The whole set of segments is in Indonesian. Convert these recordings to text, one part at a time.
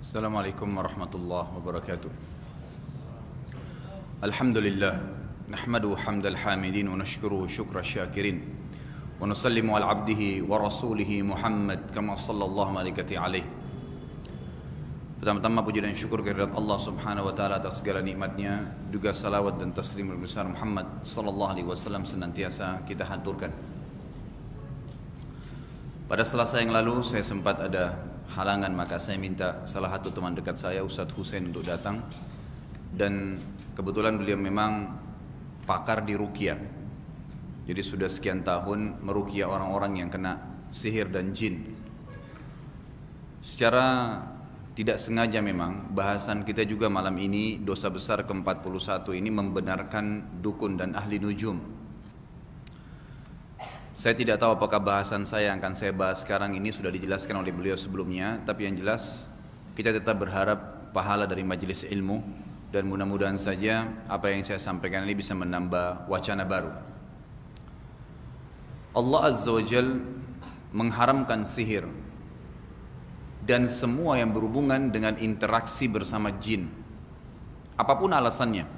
Assalamualaikum warahmatullahi wabarakatuh. Alhamdulillah, nahmaduhu hamdal hamidin wa nashkuruhu syukra syakirin wa nusallimu ala abdihi wa rasulihi Muhammad kama sallallahu malaikati alaih. Pertama-tama puji dan syukur kehadirat Allah Subhanahu wa taala atas segala nikmatnya, juga salawat dan taslim besar Muhammad sallallahu alaihi wasallam senantiasa kita haturkan. Pada Selasa yang lalu saya sempat ada halangan, maka saya minta salah satu teman dekat saya, Ustadz Hussein, untuk datang. Dan kebetulan beliau memang pakar di ruqyah. Jadi sudah sekian tahun meruqyah orang-orang yang kena sihir dan jin. Secara tidak sengaja memang bahasan kita juga malam ini, dosa besar ke-41 ini membenarkan dukun dan ahli nujum. Saya tidak tahu apakah bahasan saya yang akan saya bahas sekarang ini sudah dijelaskan oleh beliau sebelumnya, tapi yang jelas kita tetap berharap pahala dari majelis ilmu, dan mudah-mudahan saja apa yang saya sampaikan ini bisa menambah wacana baru. Allah Azza wa Jal mengharamkan sihir dan semua yang berhubungan dengan interaksi bersama jin, apapun alasannya.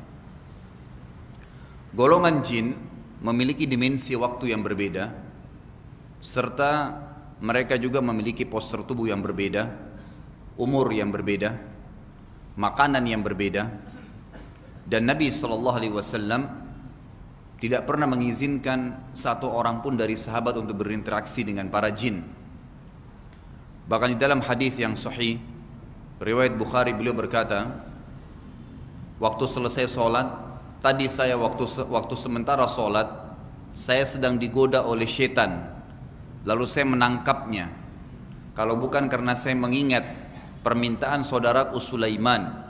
Golongan jin memiliki dimensi waktu yang berbeda, serta mereka juga memiliki postur tubuh yang berbeda, umur yang berbeda, makanan yang berbeda, dan Nabi SAW tidak pernah mengizinkan satu orang pun dari sahabat untuk berinteraksi dengan para jin. Bahkan di dalam hadis yang sahih riwayat Bukhari, beliau berkata, waktu selesai sholat, tadi saya waktu sementara sholat, saya sedang digoda oleh syaitan, lalu saya menangkapnya. Kalau bukan karena saya mengingat permintaan saudaraku Sulaiman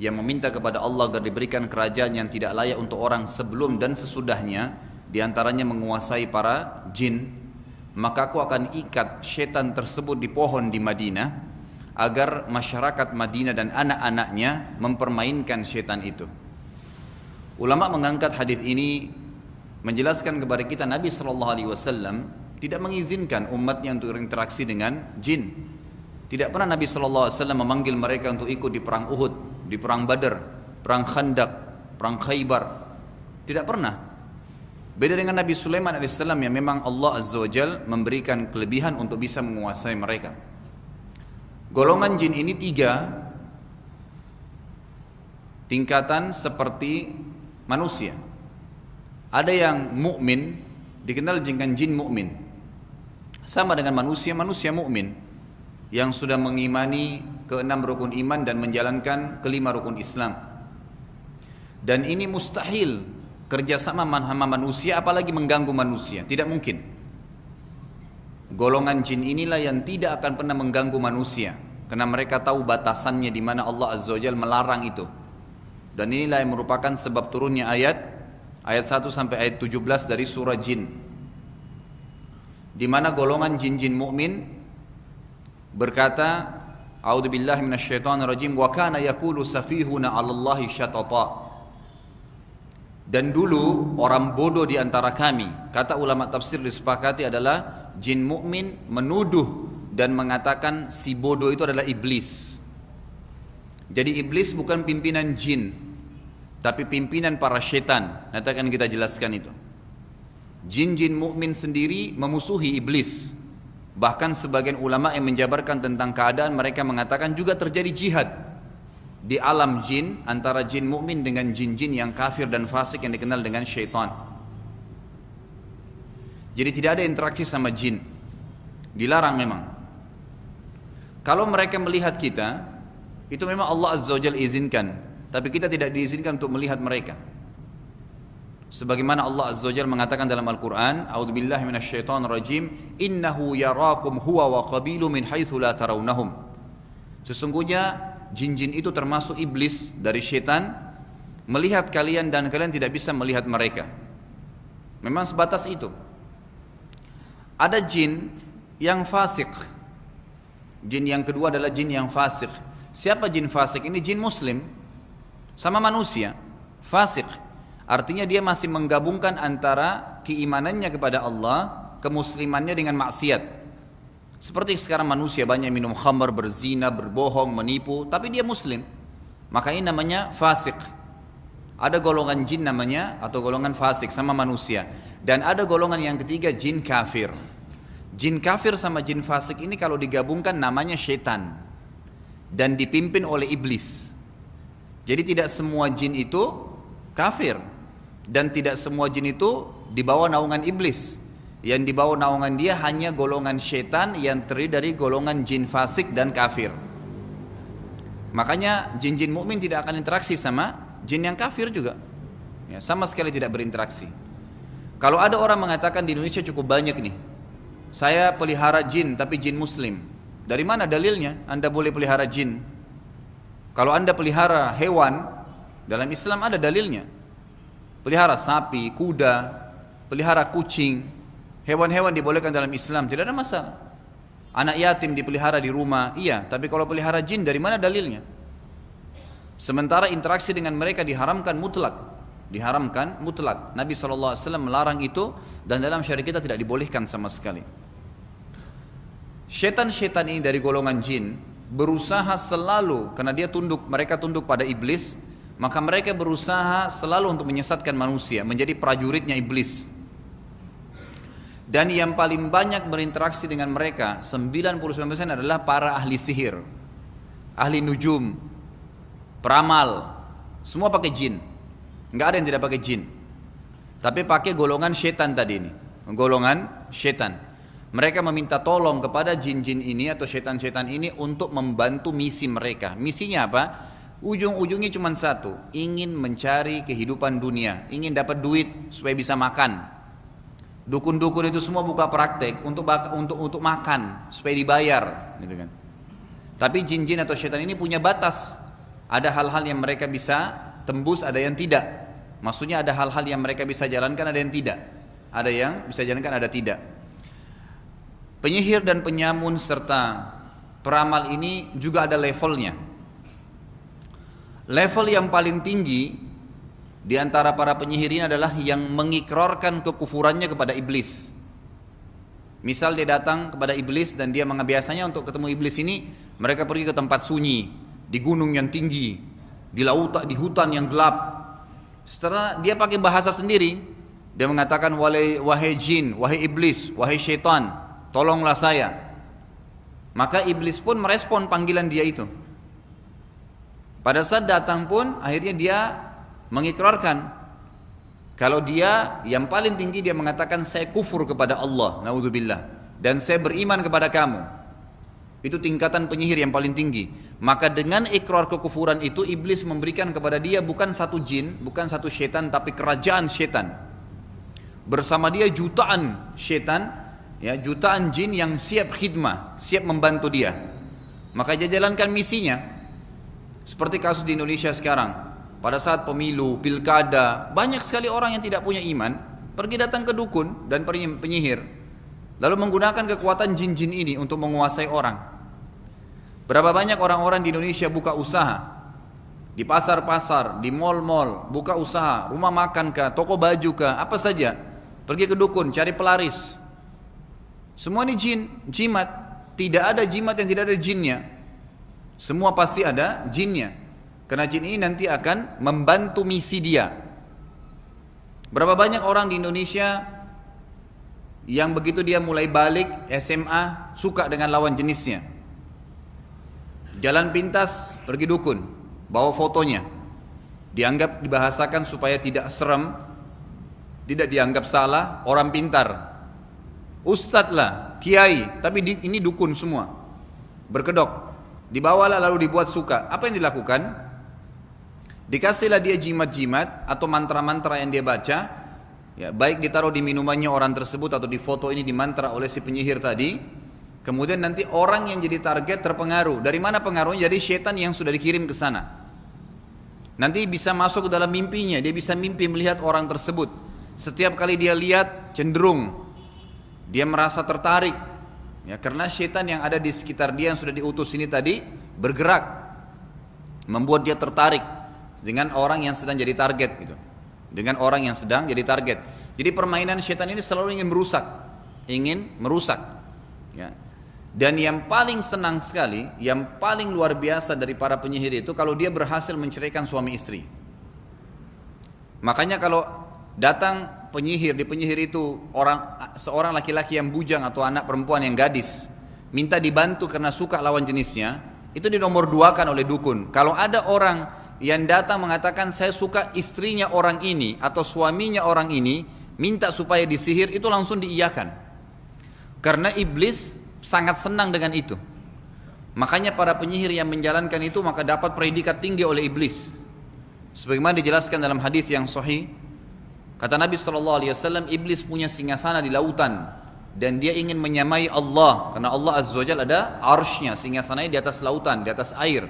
yang meminta kepada Allah agar diberikan kerajaan yang tidak layak untuk orang sebelum dan sesudahnya, diantaranya menguasai para jin, maka aku akan ikat syaitan tersebut di pohon di Madinah, agar masyarakat Madinah dan anak-anaknya mempermainkan syaitan itu. Ulama mengangkat hadis ini menjelaskan kepada kita Nabi SAW tidak mengizinkan umatnya untuk berinteraksi dengan jin. Tidak pernah Nabi SAW memanggil mereka untuk ikut di perang Uhud, di perang Badar, perang Khandaq, perang Khaybar. Tidak pernah. Beda dengan Nabi Sulaiman AS yang memang Allah Azza wa Jal memberikan kelebihan untuk bisa menguasai mereka. Golongan jin ini tiga tingkatan seperti manusia. Ada yang mukmin, dikenal dengan jin mukmin, sama dengan manusia mukmin yang sudah mengimani keenam rukun iman dan menjalankan kelima rukun Islam. Dan ini mustahil kerjasama sama manusia, apalagi mengganggu manusia, tidak mungkin. Golongan jin inilah yang tidak akan pernah mengganggu manusia, karena mereka tahu batasannya di mana Allah Azza wa Jalla melarang itu. Dan inilah yang merupakan sebab turunnya ayat 1 sampai ayat 17 dari surah Jin, di mana golongan jin-jin mukmin berkata, a'udzubillahi minasyaitonirrajim, wa kana yaqulu safihuna 'alallahi syatata. Dan dulu orang bodoh di antara kami, kata ulama tafsir disepakati adalah jin mukmin menuduh dan mengatakan si bodoh itu adalah iblis. Jadi iblis bukan pimpinan jin, tapi pimpinan para syaitan. Nanti akan kita jelaskan itu. Jin-jin mukmin sendiri memusuhi iblis. Bahkan sebagian ulama yang menjabarkan tentang keadaan mereka mengatakan juga terjadi jihad di alam jin antara jin mukmin dengan jin-jin yang kafir dan fasik yang dikenal dengan syaitan. Jadi tidak ada interaksi sama jin, dilarang memang. Kalau mereka melihat kita, itu memang Allah Azza wa Jalla izinkan, tapi kita tidak diizinkan untuk melihat mereka. Sebagaimana Allah Azza wa Jalla mengatakan dalam Al-Quran, a'udzubillahi minasyaitonirrajim, innahu yarakum huwa wa qabilu min haitsu la tarawnahum. Sesungguhnya jin-jin itu termasuk iblis dari syaitan, melihat kalian dan kalian tidak bisa melihat mereka. Memang sebatas itu. Ada jin yang fasik. Jin yang kedua adalah jin yang fasik. Siapa jin fasik? Ini jin muslim sama manusia. Fasik artinya dia masih menggabungkan antara keimanannya kepada Allah, kemuslimannya dengan maksiat. Seperti sekarang manusia banyak minum khamr, berzina, berbohong, menipu, tapi dia muslim. Maka ini namanya fasik. Ada golongan jin namanya, atau golongan fasik sama manusia. Dan ada golongan yang ketiga, jin kafir. Jin kafir sama jin fasik ini kalau digabungkan namanya syaitan. Dan dipimpin oleh iblis. Jadi tidak semua jin itu kafir. Dan tidak semua jin itu di bawah naungan iblis. Yang di bawah naungan dia hanya golongan syaitan yang terdiri dari golongan jin fasik dan kafir. Makanya jin-jin mukmin tidak akan interaksi sama jin yang kafir juga. Ya, sama sekali tidak berinteraksi. Kalau ada orang mengatakan di Indonesia cukup banyak nih, saya pelihara jin tapi jin muslim. Dari mana dalilnya Anda boleh pelihara jin? Kalau Anda pelihara hewan, dalam Islam ada dalilnya. Pelihara sapi, kuda, pelihara kucing, hewan-hewan dibolehkan dalam Islam, tidak ada masalah. Anak yatim dipelihara di rumah, iya, tapi kalau pelihara jin dari mana dalilnya? Sementara interaksi dengan mereka diharamkan mutlak. Diharamkan mutlak. Nabi SAW melarang itu dan dalam syariat kita tidak dibolehkan sama sekali. Syaitan-syaitan ini dari golongan jin berusaha selalu, karena mereka tunduk pada iblis, maka mereka berusaha selalu untuk menyesatkan manusia, menjadi prajuritnya iblis. Dan yang paling banyak berinteraksi dengan mereka 99% adalah para ahli sihir, ahli nujum, peramal, semua pakai jin. Enggak ada yang tidak pakai jin, tapi pakai golongan syaitan tadi ini, golongan syaitan. Mereka meminta tolong kepada jin-jin ini atau syaitan-syaitan ini untuk membantu misi mereka. Misinya apa? Ujung-ujungnya cuma satu, ingin mencari kehidupan dunia, ingin dapat duit supaya bisa makan. Dukun-dukun itu semua buka praktek untuk makan supaya dibayar, gitu kan. Tapi jin-jin atau syaitan ini punya batas. Ada hal-hal yang mereka bisa tembus, ada yang tidak. Maksudnya ada hal-hal yang mereka bisa jalankan, ada yang tidak. Ada yang bisa jalankan, ada tidak. Penyihir dan penyamun serta peramal ini juga ada levelnya. Level yang paling tinggi di antara para penyihir ini adalah yang mengikrarkan kekufurannya kepada iblis. Misal dia datang kepada iblis dan dia biasanya untuk ketemu iblis ini mereka pergi ke tempat sunyi, di gunung yang tinggi, di lautan, di hutan yang gelap. Setelah dia pakai bahasa sendiri, dia mengatakan wahai jin, wahai iblis, wahai syaitan, tolonglah saya. Maka iblis pun merespon panggilan dia itu. Pada saat datang pun akhirnya dia mengikrarkan kalau dia yang paling tinggi, dia mengatakan saya kufur kepada Allah, naudzubillah, dan saya beriman kepada kamu. Itu tingkatan penyihir yang paling tinggi. Maka dengan ikrar kekufuran itu iblis memberikan kepada dia bukan satu jin, bukan satu syaitan, tapi kerajaan syaitan. Bersama dia jutaan syaitan, ya, jutaan jin yang siap khidmah, siap membantu dia. Maka dia jalankan misinya. Seperti kasus di Indonesia sekarang. Pada saat pemilu, pilkada, banyak sekali orang yang tidak punya iman pergi datang ke dukun dan penyihir, lalu menggunakan kekuatan jin-jin ini untuk menguasai orang. Berapa banyak orang-orang di Indonesia buka usaha di pasar-pasar, di mal-mal, buka usaha, rumah makan kah, toko baju kah, apa saja, pergi ke dukun cari pelaris. Semua ini jin, jimat. Tidak ada jimat yang tidak ada jinnya. Semua pasti ada jinnya. Karena jin ini nanti akan membantu misi dia. Berapa banyak orang di Indonesia yang begitu dia mulai balik SMA suka dengan lawan jenisnya. Jalan pintas pergi dukun, bawa fotonya. Dianggap dibahasakan supaya tidak serem, tidak dianggap salah, orang pintar. Ustadz lah, kiai, tapi ini dukun semua. Berkedok. Dibawalah lalu dibuat suka. Apa yang dilakukan? Dikasihlah dia jimat-jimat atau mantra-mantra yang dia baca, ya, baik ditaruh di minumannya orang tersebut atau di foto ini dimantra oleh si penyihir tadi. Kemudian nanti orang yang jadi target terpengaruh. Dari mana pengaruhnya? Jadi syaitan yang sudah dikirim ke sana. Nanti bisa masuk ke dalam mimpinya, dia bisa mimpi melihat orang tersebut. Setiap kali dia lihat cenderung dia merasa tertarik, ya, karena syaitan yang ada di sekitar dia yang sudah diutus ini tadi bergerak, membuat dia tertarik dengan orang yang sedang jadi target gitu. Dengan orang yang sedang jadi target. Jadi permainan syaitan ini selalu ingin merusak, ya. Dan yang paling senang sekali, yang paling luar biasa dari para penyihir itu kalau dia berhasil menceraikan suami istri. Makanya kalau datang penyihir, di penyihir itu seorang laki-laki yang bujang atau anak perempuan yang gadis minta dibantu karena suka lawan jenisnya, itu dinomor duakan oleh dukun. Kalau ada orang yang datang mengatakan saya suka istrinya orang ini atau suaminya orang ini, minta supaya disihir, itu langsung diiyakan. Karena iblis sangat senang dengan itu. Makanya para penyihir yang menjalankan itu maka dapat predikat tinggi oleh iblis. Sebagaimana dijelaskan dalam hadis yang sahih, kata Nabi SAW, iblis punya singgasana di lautan dan dia ingin menyamai Allah, karena Allah Azza wa Jalla ada arsy-Nya, singgasananya di atas lautan, di atas air.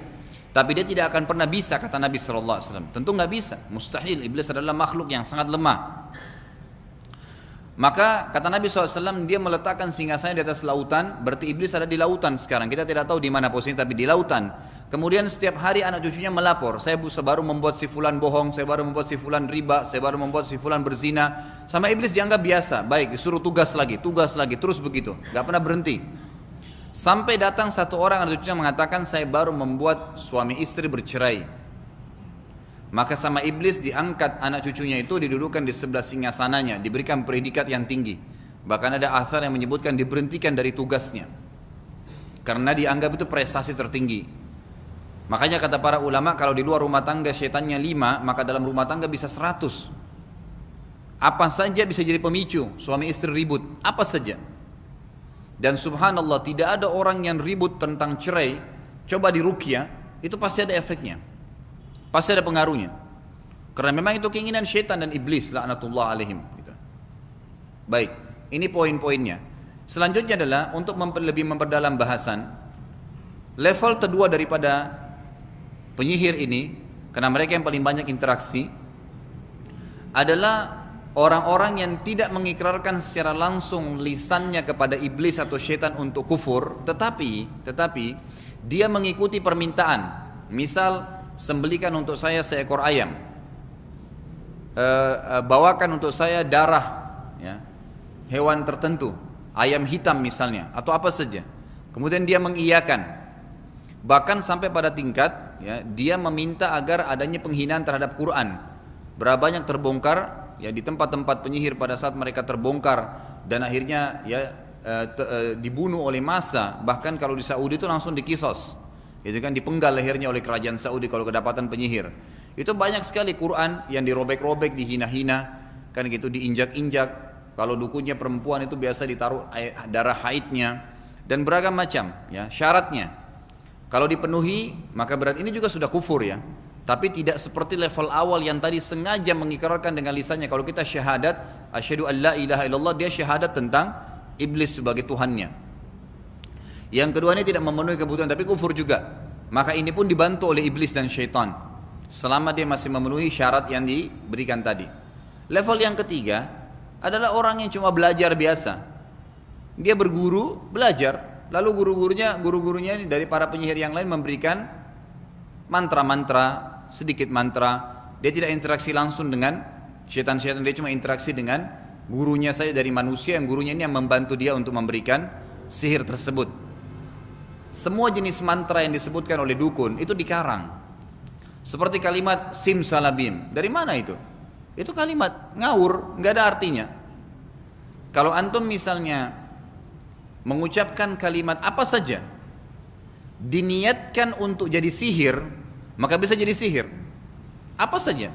Tapi dia tidak akan pernah bisa, kata Nabi SAW. Tentu nggak bisa, mustahil. Iblis adalah makhluk yang sangat lemah. Maka kata Nabi SAW, dia meletakkan singgasananya di atas lautan, berarti iblis ada di lautan sekarang. Kita tidak tahu di mana posisinya, tapi di lautan. Kemudian setiap hari anak cucunya melapor, saya baru membuat si fulan bohong, saya baru membuat si fulan riba, saya baru membuat si fulan berzina. Sama iblis dianggap biasa, baik, disuruh tugas lagi, terus begitu, gak pernah berhenti. Sampai datang satu orang anak cucunya mengatakan, saya baru membuat suami istri bercerai. Maka sama iblis diangkat anak cucunya itu, didudukkan di sebelah singgasananya, diberikan predikat yang tinggi. Bahkan ada athar yang menyebutkan diberhentikan dari tugasnya, karena dianggap itu prestasi tertinggi. Makanya kata para ulama, kalau di luar rumah tangga syaitannya 5, maka dalam rumah tangga bisa 100. Apa saja bisa jadi pemicu suami istri ribut, apa saja. Dan subhanallah, tidak ada orang yang ribut tentang cerai, coba diruqyah, itu pasti ada efeknya, pasti ada pengaruhnya. Karena memang itu keinginan syaitan dan iblis, laknatullah alaihim. Baik, ini poin-poinnya. Selanjutnya adalah untuk lebih memperdalam bahasan, level kedua daripada penyihir ini, karena mereka yang paling banyak interaksi, adalah orang-orang yang tidak mengikrarkan secara langsung lisannya kepada iblis atau syaitan untuk kufur, tetapi dia mengikuti permintaan. Misal, sembelikan untuk saya seekor ayam, bawakan untuk saya darah, ya, hewan tertentu, ayam hitam misalnya, atau apa saja. Kemudian dia mengiyakan. Bahkan sampai pada tingkat, ya, dia meminta agar adanya penghinaan terhadap Quran. Berapa banyak terbongkar, ya, di tempat-tempat penyihir pada saat mereka terbongkar dan akhirnya ya dibunuh oleh massa. Bahkan kalau di Saudi itu langsung dikisos, itu kan dipenggal lehernya oleh kerajaan Saudi kalau kedapatan penyihir. Itu banyak sekali Quran yang dirobek-robek, dihina-hina, kan gitu, diinjak-injak. Kalau dukunnya perempuan itu biasa ditaruh darah haidnya dan beragam macam, ya, syaratnya. Kalau dipenuhi maka berat ini juga sudah kufur, ya. Tapi tidak seperti level awal yang tadi sengaja mengikrarkan dengan lisannya. Kalau kita syahadat, asyhadu an la ilaha illallah, dia syahadat tentang iblis sebagai Tuhannya. Yang kedua ini tidak memenuhi kebutuhan tapi kufur juga. Maka ini pun dibantu oleh iblis dan syaitan, selama dia masih memenuhi syarat yang diberikan tadi. Level yang ketiga adalah orang yang cuma belajar biasa. Dia berguru, belajar. Lalu guru-gurunya dari para penyihir yang lain memberikan mantra-mantra, sedikit mantra. Dia tidak interaksi langsung dengan syaitan-syaitan, dia cuma interaksi dengan gurunya saja dari manusia, yang gurunya ini yang membantu dia untuk memberikan sihir tersebut. Semua jenis mantra yang disebutkan oleh dukun itu dikarang. Seperti kalimat simsalabim, dari mana itu? Itu kalimat ngawur, nggak ada artinya. Kalau antum misalnya mengucapkan kalimat apa saja, diniatkan untuk jadi sihir, maka bisa jadi sihir. Apa saja.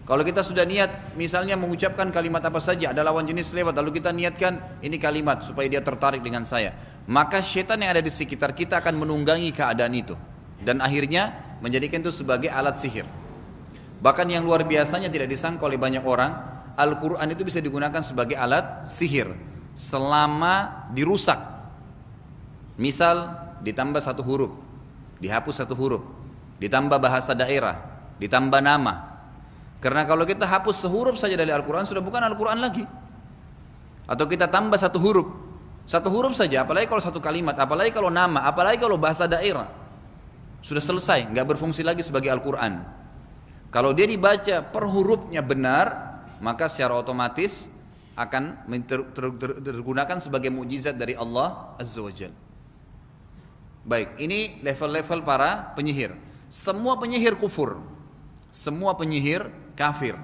Kalau kita sudah niat, misalnya mengucapkan kalimat apa saja, ada lawan jenis lewat, lalu kita niatkan ini kalimat supaya dia tertarik dengan saya, maka syaitan yang ada di sekitar kita akan menunggangi keadaan itu, dan akhirnya menjadikan itu sebagai alat sihir. Bahkan yang luar biasanya tidak disangka oleh banyak orang, Al-Quran itu bisa digunakan sebagai alat sihir selama dirusak. Misal ditambah satu huruf, dihapus satu huruf, ditambah bahasa daerah, ditambah nama. Karena kalau kita hapus sehuruf saja dari Al-Quran sudah bukan Al-Quran lagi. Atau kita tambah satu huruf saja, apalagi kalau satu kalimat, apalagi kalau nama, apalagi kalau bahasa daerah, sudah selesai, nggak berfungsi lagi sebagai Al-Quran. Kalau dia dibaca per hurufnya benar, maka secara otomatis akan tergunakan sebagai mukjizat dari Allah Azza wa Jalla. Baik, ini level-level para penyihir. Semua penyihir kufur, semua penyihir kafir.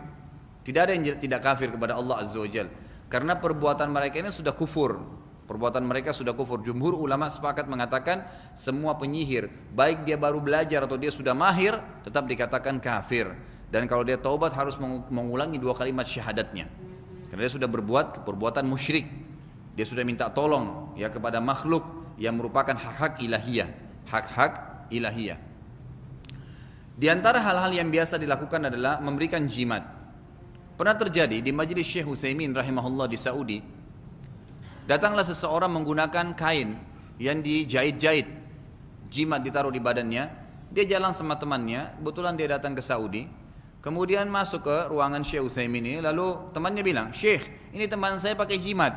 Tidak ada yang tidak kafir kepada Allah Azza wa Jalla, karena perbuatan mereka ini sudah kufur. Perbuatan mereka sudah kufur. Jumhur ulama sepakat mengatakan semua penyihir, baik dia baru belajar atau dia sudah mahir, tetap dikatakan kafir. Dan kalau dia taubat harus mengulangi 2 kalimat syahadatnya. Karena dia sudah berbuat perbuatan musyrik. Dia sudah minta tolong ya kepada makhluk yang merupakan hak-hak ilahiyah, hak-hak ilahiyah. Di antara hal-hal yang biasa dilakukan adalah memberikan jimat. Pernah terjadi di majelis Syekh Utsaimin rahimahullah di Saudi. Datanglah seseorang menggunakan kain yang dijahit-jahit, jimat ditaruh di badannya. Dia jalan sama temannya, kebetulan dia datang ke Saudi. Kemudian masuk ke ruangan Syekh Utsaimin ini, lalu temannya bilang, "Syekh, ini teman saya pakai jimat."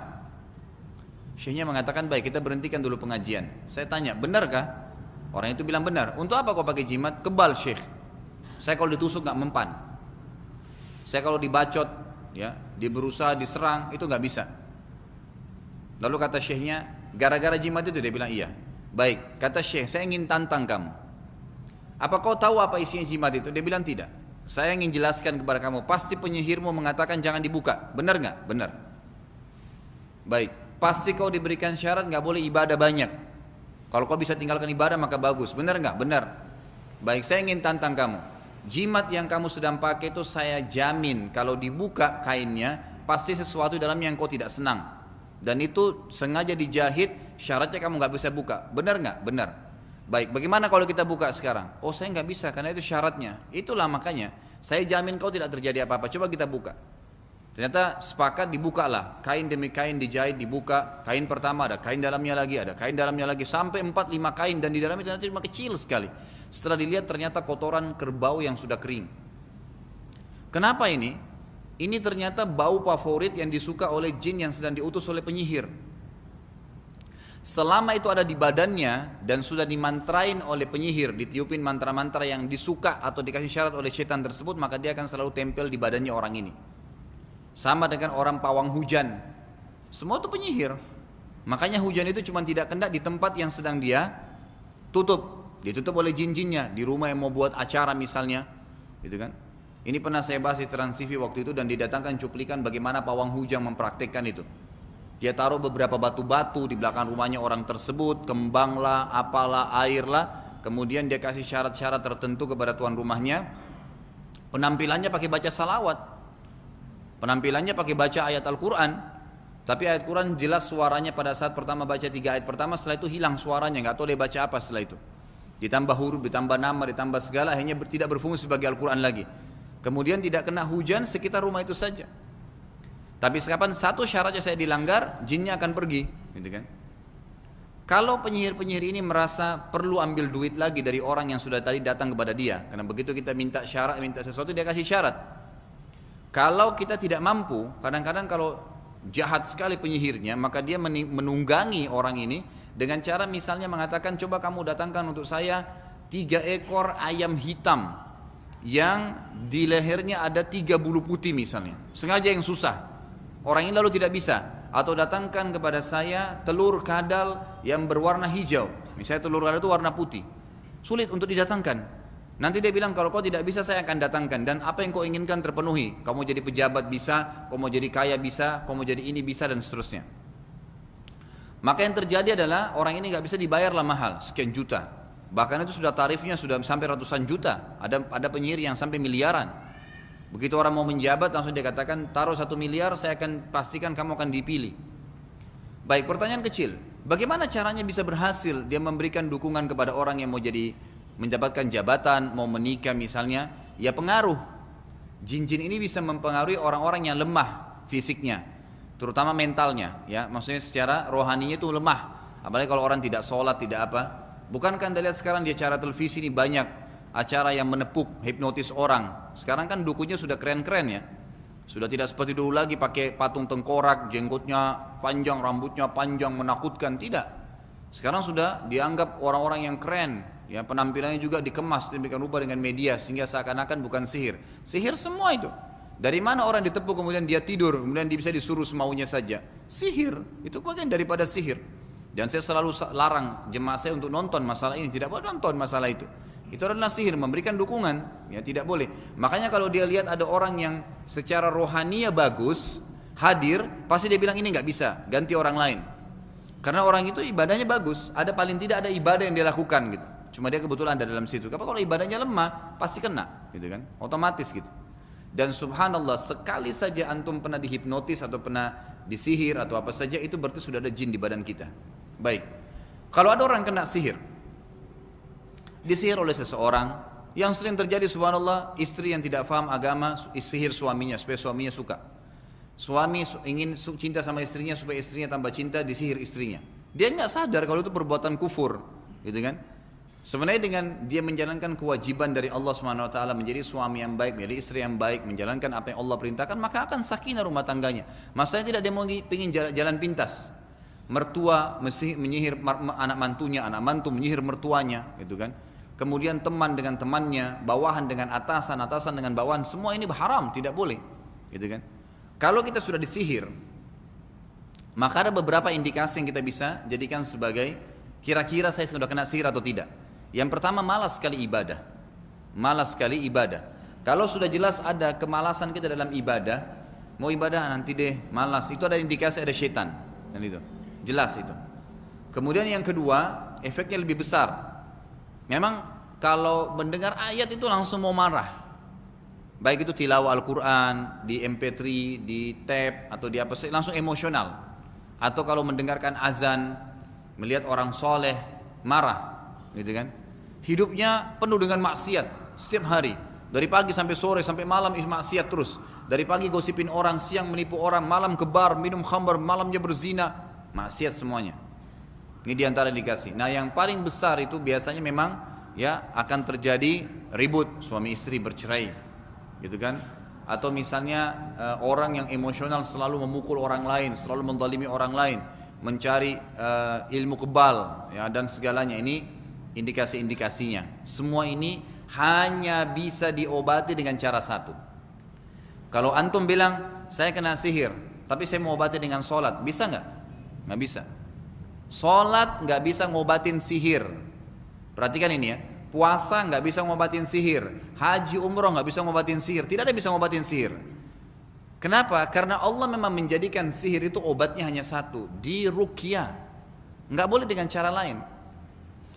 Syekhnya mengatakan, "Baik, kita berhentikan dulu pengajian." Saya tanya, "Benarkah?" Orang itu bilang, "Benar." "Untuk apa kau pakai jimat?" "Kebal, Syekh. Saya kalau ditusuk gak mempan. Saya kalau dibacot, ya, berusaha diserang, itu gak bisa." Lalu kata syekhnya, "Gara-gara jimat itu?" Dia bilang, "Iya." "Baik," kata syekh, "saya ingin tantang kamu. Apa kau tahu apa isinya jimat itu?" Dia bilang, "Tidak." "Saya ingin jelaskan kepada kamu, pasti penyihirmu mengatakan jangan dibuka. Benar nggak?" "Benar." "Baik, pasti kau diberikan syarat nggak boleh ibadah banyak. Kalau kau bisa tinggalkan ibadah maka bagus. Benar nggak?" "Benar." "Baik, saya ingin tantang kamu. Jimat yang kamu sedang pakai itu saya jamin kalau dibuka kainnya pasti sesuatu dalamnya yang kau tidak senang. Dan itu sengaja dijahit, syaratnya kamu nggak bisa buka. Benar nggak?" "Benar." "Baik, bagaimana kalau kita buka sekarang?" "Oh, saya nggak bisa karena itu syaratnya." "Itulah makanya saya jamin kau tidak terjadi apa-apa. Coba kita buka." Ternyata sepakat, dibukalah. Kain demi kain dijahit, dibuka. Kain pertama ada kain dalamnya lagi, ada kain dalamnya lagi, sampai 4-5 kain, dan di dalamnya ternyata cuma kecil sekali. Setelah dilihat ternyata kotoran kerbau yang sudah kering. Kenapa ini? Ini ternyata bau favorit yang disuka oleh jin yang sedang diutus oleh penyihir. Selama itu ada di badannya dan sudah dimantrain oleh penyihir, ditiupin mantra-mantra yang disuka atau dikasih syarat oleh setan tersebut, maka dia akan selalu tempel di badannya orang ini. Sama dengan orang pawang hujan. Semua itu penyihir. Makanya hujan itu cuma tidak kena di tempat yang sedang dia tutup. Ditutup oleh jin-jinnya, di rumah yang mau buat acara misalnya, gitu kan. Ini pernah saya bahas di Trans TV waktu itu, dan didatangkan cuplikan bagaimana pawang hujan mempraktekkan itu. Dia taruh beberapa batu-batu di belakang rumahnya orang tersebut, kembang lah, apalah, air lah. Kemudian dia kasih syarat-syarat tertentu kepada tuan rumahnya. Penampilannya pakai baca salawat, penampilannya pakai baca ayat Al-Quran. Tapi ayat Quran jelas suaranya pada saat pertama baca 3 ayat pertama, setelah itu hilang suaranya, nggak tahu dia baca apa setelah itu. Ditambah huruf, ditambah nama, ditambah segala, akhirnya tidak berfungsi sebagai Al-Quran lagi. Kemudian tidak kena hujan sekitar rumah itu saja. Tapi kapan satu syaratnya saya dilanggar, jinnya akan pergi, gitu kan? Kalau penyihir-penyihir ini merasa perlu ambil duit lagi dari orang yang sudah tadi datang kepada dia, karena begitu kita minta syarat, minta sesuatu, dia kasih syarat. Kalau kita tidak mampu, kadang-kadang kalau jahat sekali penyihirnya, maka dia menunggangi orang ini dengan cara misalnya mengatakan, "Coba kamu datangkan untuk saya 3 ekor ayam hitam yang di lehernya ada 3 bulu putih," misalnya. Sengaja yang susah. Orang ini lalu tidak bisa. Atau datangkan kepada saya telur kadal yang berwarna hijau. Misalnya telur kadal itu warna putih. Sulit untuk didatangkan. Nanti dia bilang, "Kalau kau tidak bisa, saya akan datangkan. Dan apa yang kau inginkan terpenuhi. Kau mau jadi pejabat bisa, kau mau jadi kaya bisa, kau mau jadi ini bisa, dan seterusnya." Maka yang terjadi adalah orang ini nggak bisa dibayarlah mahal, sekian juta. Bahkan itu sudah tarifnya sudah sampai ratusan juta. Ada penyihir yang sampai miliaran. Begitu orang mau menjabat, langsung dia katakan, "Taruh 1 miliar, saya akan pastikan kamu akan dipilih." Baik, pertanyaan kecil, bagaimana caranya bisa berhasil dia memberikan dukungan kepada orang yang mau jadi mendapatkan jabatan, mau menikah misalnya? Ya pengaruh. Jin-jin ini bisa mempengaruhi orang-orang yang lemah fisiknya, terutama mentalnya, ya, maksudnya secara rohaninya itu lemah. Apalagi kalau orang tidak sholat, tidak apa. Bukankah Anda lihat sekarang di acara televisi ini banyak acara yang menepuk, hipnotis orang. Sekarang kan dukunya sudah keren-keren ya. Sudah tidak seperti dulu lagi pakai patung tengkorak, jenggotnya panjang, rambutnya panjang, menakutkan. Tidak. Sekarang sudah dianggap orang-orang yang keren. Ya, penampilannya juga dikemas demikian rupa dengan media sehingga seakan-akan bukan sihir. Sihir semua itu. Dari mana orang ditepuk kemudian dia tidur, kemudian dia bisa disuruh semaunya saja? Sihir, itu bagian daripada sihir. Dan saya selalu larang jemaah saya untuk nonton masalah ini, tidak boleh nonton masalah itu. Itu adalah sihir, memberikan dukungan, ya tidak boleh. Makanya kalau dia lihat ada orang yang secara rohania bagus, hadir, pasti dia bilang ini nggak bisa, ganti orang lain. Karena orang itu ibadahnya bagus, ada paling tidak ada ibadah yang dia lakukan gitu. Cuma dia kebetulan ada dalam situ. Kalau ibadahnya lemah, pasti kena, gitu kan? Otomatis gitu. Dan subhanallah, sekali saja antum pernah dihipnotis atau pernah disihir atau apa saja, itu berarti sudah ada jin di badan kita. Baik. Kalau ada orang kena sihir, disihir oleh seseorang, yang sering terjadi subhanallah, istri yang tidak paham agama sihir suaminya supaya suaminya suka. Suami ingin cinta sama istrinya supaya istrinya tambah cinta, disihir istrinya. Dia nggak sadar kalau itu perbuatan kufur, gitu kan? Sebenarnya dengan dia menjalankan kewajiban dari Allah SWT, menjadi suami yang baik, menjadi istri yang baik, menjalankan apa yang Allah perintahkan, maka akan sakinah rumah tangganya. Masalahnya tidak dia mau ingin jalan pintas. Mertua menyihir anak mantunya, anak mantu menyihir mertuanya, gitu kan? Kemudian teman dengan temannya, bawahan dengan atasan, atasan dengan bawahan, semua ini haram, tidak boleh, gitu kan? Kalau kita sudah disihir, maka ada beberapa indikasi yang kita bisa jadikan sebagai kira-kira saya sudah kena sihir atau tidak. Yang pertama, malas sekali ibadah. Malas sekali ibadah. Kalau sudah jelas ada kemalasan kita dalam ibadah, mau ibadah nanti deh, malas, itu ada indikasi ada syaitan. Dan itu jelas itu. Kemudian yang kedua, efeknya lebih besar. Memang kalau mendengar ayat itu langsung mau marah. Baik itu tilawah Al-Quran, di MP3, di tape, atau di apa saja, langsung emosional. Atau kalau mendengarkan azan, melihat orang soleh, marah, gitu kan? Hidupnya penuh dengan maksiat setiap hari, dari pagi sampai sore sampai malam maksiat terus. Dari pagi gosipin orang, siang menipu orang, malam ke bar, minum khamr, malamnya berzina, maksiat semuanya. Ini diantara indikasi. Nah, yang paling besar itu biasanya memang ya akan terjadi ribut, suami istri bercerai, gitu kan? Atau misalnya orang yang emosional selalu memukul orang lain, selalu menzalimi orang lain, mencari ilmu kebal, ya, dan segalanya. Ini indikasi-indikasinya. Semua ini hanya bisa diobati dengan cara satu. Kalau antum bilang saya kena sihir, tapi saya mau obati dengan sholat, bisa nggak? Nggak bisa. Sholat nggak bisa ngobatin sihir. Perhatikan ini ya. Puasa nggak bisa ngobatin sihir. Haji umroh nggak bisa ngobatin sihir. Tidak ada yang bisa ngobatin sihir. Kenapa? Karena Allah memang menjadikan sihir itu obatnya hanya satu, diruqyah. Nggak boleh dengan cara lain.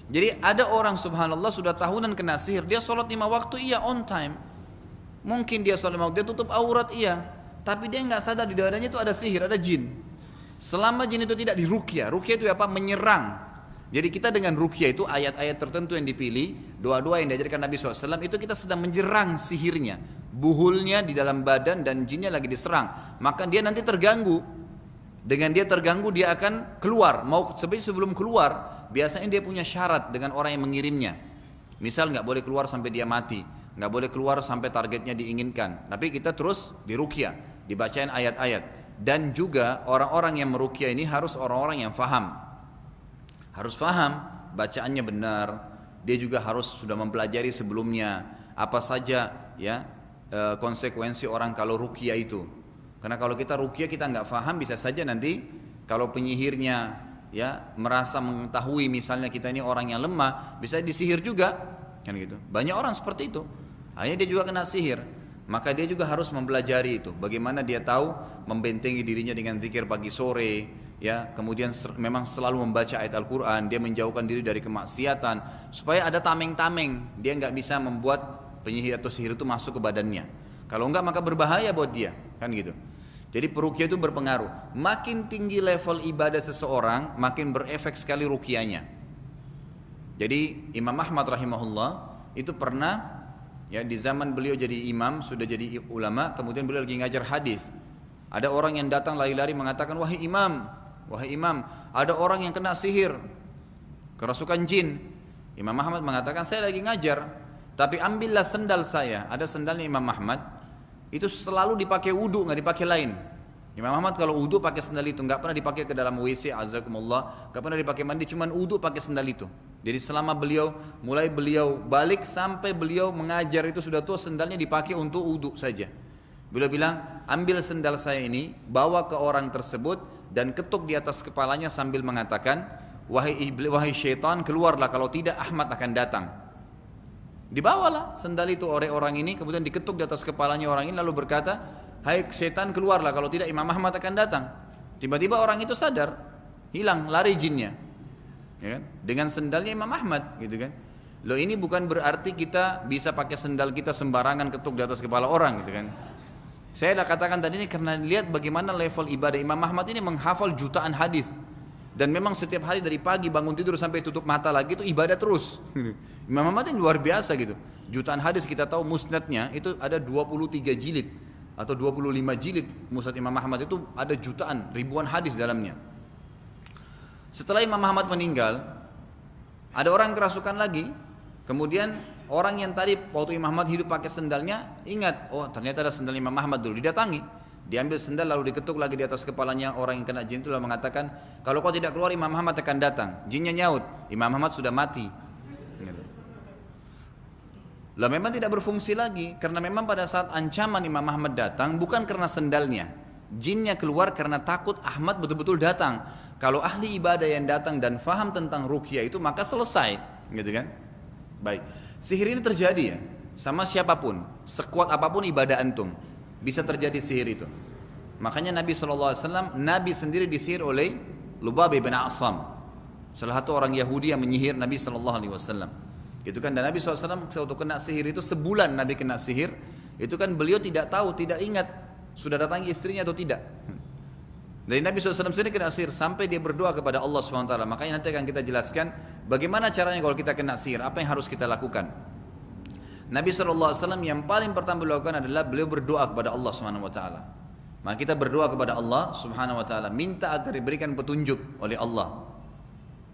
Jadi ada orang subhanallah sudah tahunan kena sihir, dia sholat 5 waktu iya on time. Mungkin dia sholat 5 waktu, dia tutup aurat iya, tapi dia nggak sadar di dadanya itu ada sihir, ada jin. Selama jin itu tidak diruqyah, ruqyah itu apa? Menyerang. Jadi kita dengan ruqyah itu ayat-ayat tertentu yang dipilih, doa-doa yang diajarkan Nabi SAW, itu kita sedang menyerang sihirnya, buhulnya di dalam badan dan jinnya lagi diserang. Maka dia nanti terganggu. Dengan dia terganggu dia akan keluar. Sebelum keluar, biasanya dia punya syarat dengan orang yang mengirimnya. Misal nggak boleh keluar sampai dia mati, nggak boleh keluar sampai targetnya diinginkan. Tapi kita terus diruqyah, dibacain ayat-ayat. Dan juga orang-orang yang meruqyah ini harus orang-orang yang faham. Harus faham, bacaannya benar. Dia juga harus sudah mempelajari sebelumnya apa saja ya konsekuensi orang kalau ruqyah itu. Karena kalau kita ruqyah kita nggak faham, bisa saja nanti kalau penyihirnya ya merasa mengetahui misalnya kita ini orang yang lemah, bisa disihir juga, kan gitu. Banyak orang seperti itu. Akhirnya dia juga kena sihir. Maka dia juga harus mempelajari itu. Bagaimana dia tahu membentengi dirinya dengan zikir pagi sore, ya. Kemudian memang selalu membaca ayat Al-Quran. Dia menjauhkan diri dari kemaksiatan supaya ada tameng-tameng. Dia nggak bisa membuat penyihir atau sihir itu masuk ke badannya. Kalau enggak maka berbahaya buat dia, kan gitu. Jadi peruqyah itu berpengaruh. Makin tinggi level ibadah seseorang, makin berefek sekali ruqyahnya. Jadi Imam Ahmad rahimahullah itu pernah ya di zaman beliau jadi imam, sudah jadi ulama, kemudian beliau lagi ngajar hadis. Ada orang yang datang lari-lari mengatakan, wahai imam, ada orang yang kena sihir, kerasukan jin. Imam Ahmad mengatakan, saya lagi ngajar, tapi ambillah sendal saya. Ada sendalnya Imam Ahmad, itu selalu dipakai wudu, nggak dipakai lain. Imam Ahmad kalau wudu pakai sendal itu, nggak pernah dipakai ke dalam WC, azakumullah, nggak pernah dipakai mandi, cuman wudu pakai sendal itu. Jadi selama mulai beliau balik sampai beliau mengajar itu sudah tua, sendalnya dipakai untuk wudu saja. Beliau bilang, ambil sendal saya ini, bawa ke orang tersebut dan ketuk di atas kepalanya sambil mengatakan, wahai syaitan, keluarlah, kalau tidak Ahmad akan datang. Dibawalah sendal itu oleh orang ini, kemudian diketuk di atas kepalanya orang ini, lalu berkata, hai syaitan, keluarlah, kalau tidak Imam Ahmad akan datang. Tiba-tiba orang itu sadar, hilang, lari jinnya, ya kan? Dengan sendalnya Imam Ahmad, gitu kan. Loh, ini bukan berarti kita bisa pakai sendal kita sembarangan ketuk di atas kepala orang, gitu kan. Saya dah katakan tadi ini karena lihat bagaimana level ibadah Imam Ahmad ini, menghafal jutaan hadis. Dan memang setiap hari dari pagi bangun tidur sampai tutup mata lagi itu ibadah terus. Imam Ahmad ini luar biasa gitu. Jutaan hadis, kita tahu musnadnya itu ada 23 jilid atau 25 jilid. Musnad Imam Ahmad itu ada jutaan, ribuan hadis dalamnya. Setelah Imam Ahmad meninggal, ada orang kerasukan lagi. Kemudian orang yang tadi waktu Imam Ahmad hidup pakai sendalnya, ingat, oh ternyata ada sendal Imam Ahmad dulu, didatangi. Diambil sendal lalu diketuk lagi di atas kepalanya orang yang kena jin itu, lalu mengatakan, kalau kau tidak keluar Imam Ahmad akan datang. Jinnya nyaut, Imam Ahmad sudah mati. Lah memang tidak berfungsi lagi, karena memang pada saat ancaman Imam Ahmad datang bukan karena sendalnya, jinnya keluar karena takut Ahmad betul-betul datang. Kalau ahli ibadah yang datang dan faham tentang ruqyah itu, maka selesai, gitu kan? Baik, sihir ini terjadi ya, sama siapapun, sekuat apapun ibadah antum, bisa terjadi sihir itu. Makanya Nabi SAW, Nabi sendiri disihir oleh Lubab bin A'sam, salah satu orang Yahudi yang menyihir Nabi SAW. Gitu kan, dan Nabi SAW waktu kena sihir itu, sebulan Nabi kena sihir, itu kan beliau tidak tahu, tidak ingat sudah datangi istrinya atau tidak. Dari Nabi SAW sendiri kena sihir sampai dia berdoa kepada Allah SWT. Makanya nanti akan kita jelaskan bagaimana caranya kalau kita kena sihir, apa yang harus kita lakukan. Nabi SAW yang paling pertama beliau lakukan adalah beliau berdoa kepada Allah SWT. Maka kita berdoa kepada Allah SWT, minta agar diberikan petunjuk oleh Allah.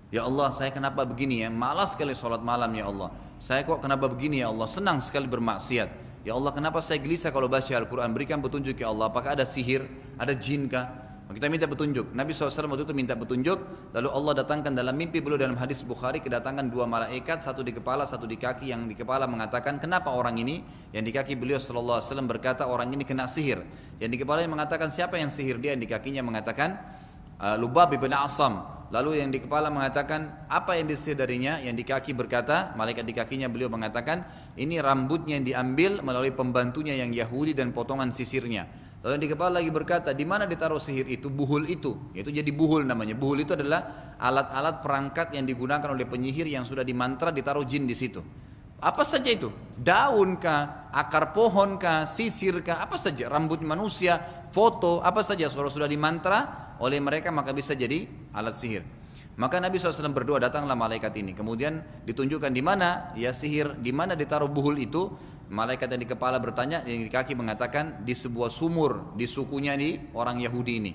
Ya Allah, saya kenapa begini ya, malas sekali sholat malam ya Allah. Saya kok kenapa begini ya Allah, senang sekali bermaksiat. Ya Allah, kenapa saya gelisah kalau baca Al-Quran, berikan petunjuk ya Allah. Apakah ada sihir, ada jin kah? Kita minta petunjuk. Nabi SAW waktu itu minta petunjuk, lalu Allah datangkan dalam mimpi beliau, dalam hadis Bukhari, kedatangan dua malaikat, satu di kepala, satu di kaki. Yang di kepala mengatakan, kenapa orang ini? Yang di kaki beliau SAW berkata, orang ini kena sihir. Yang di kepala mengatakan, siapa yang sihir dia? Yang di kakinya mengatakan, Lubab bin A'sam. Lalu yang di kepala mengatakan, apa yang disihir darinya? Yang di kaki berkata, malaikat di kakinya beliau mengatakan, ini rambutnya yang diambil melalui pembantunya yang Yahudi dan potongan sisirnya. Lalu yang di kepala lagi berkata, di mana ditaruh sihir itu? Buhul itu. Itu jadi buhul namanya. Buhul itu adalah alat-alat perangkat yang digunakan oleh penyihir yang sudah dimantra, ditaruh jin di situ. Apa saja itu? Daun kah, akar pohon kah, sisir kah, apa saja, rambut manusia, foto, apa saja kalau sudah dimantra oleh mereka maka bisa jadi alat sihir. Maka Nabi SAW berdoa, datanglah malaikat ini. Kemudian ditunjukkan di mana ya sihir, di mana ditaruh buhul itu. Malaikat yang di kepala bertanya, yang di kaki mengatakan di sebuah sumur di sukunya di orang Yahudi ini.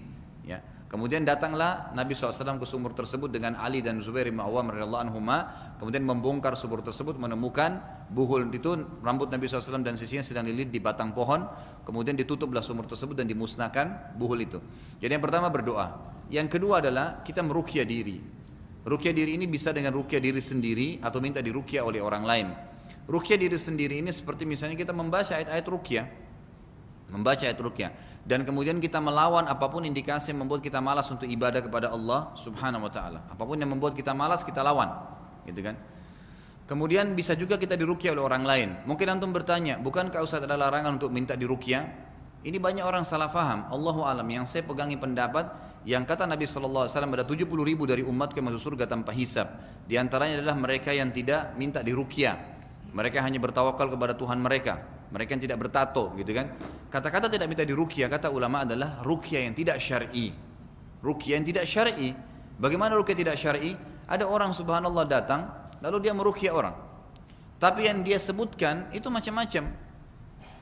Ya. Kemudian datanglah Nabi SAW ke sumur tersebut dengan Ali dan Zubair bin Awam radhiyallahu anhuma. Kemudian membongkar sumur tersebut, menemukan buhul itu, rambut Nabi SAW dan sisinya sedang dililit di batang pohon. Kemudian ditutuplah sumur tersebut dan dimusnahkan buhul itu. Jadi yang pertama berdoa. Yang kedua adalah kita meruqyah diri. Ruqyah diri ini bisa dengan ruqyah diri sendiri atau minta diruqyah oleh orang lain. Ruqyah diri sendiri ini seperti misalnya kita membaca ayat-ayat ruqyah, membaca ayat ruqyah, dan kemudian kita melawan apapun indikasi yang membuat kita malas untuk ibadah kepada Allah Subhanahu wa taala. Apapun yang membuat kita malas kita lawan, gitu kan? Kemudian bisa juga kita diruqyah oleh orang lain. Mungkin antum bertanya, bukankah Ustaz ada larangan untuk minta diruqyah? Ini banyak orang salah faham. Allahu alam, yang saya pegangi pendapat yang kata Nabi SAW, ada 70.000 dari umatku yang masuk surga tanpa hisab. Di antaranya adalah mereka yang tidak minta diruqyah. Mereka hanya bertawakal kepada Tuhan mereka. Mereka yang tidak bertato, gitu kan? Kata-kata tidak minta diruqyah, kata ulama adalah ruqyah yang tidak syar'i. Ruqyah yang tidak syar'i. Bagaimana ruqyah tidak syar'i? Ada orang subhanallah datang, lalu dia meruqyah orang. Tapi yang dia sebutkan itu macam-macam.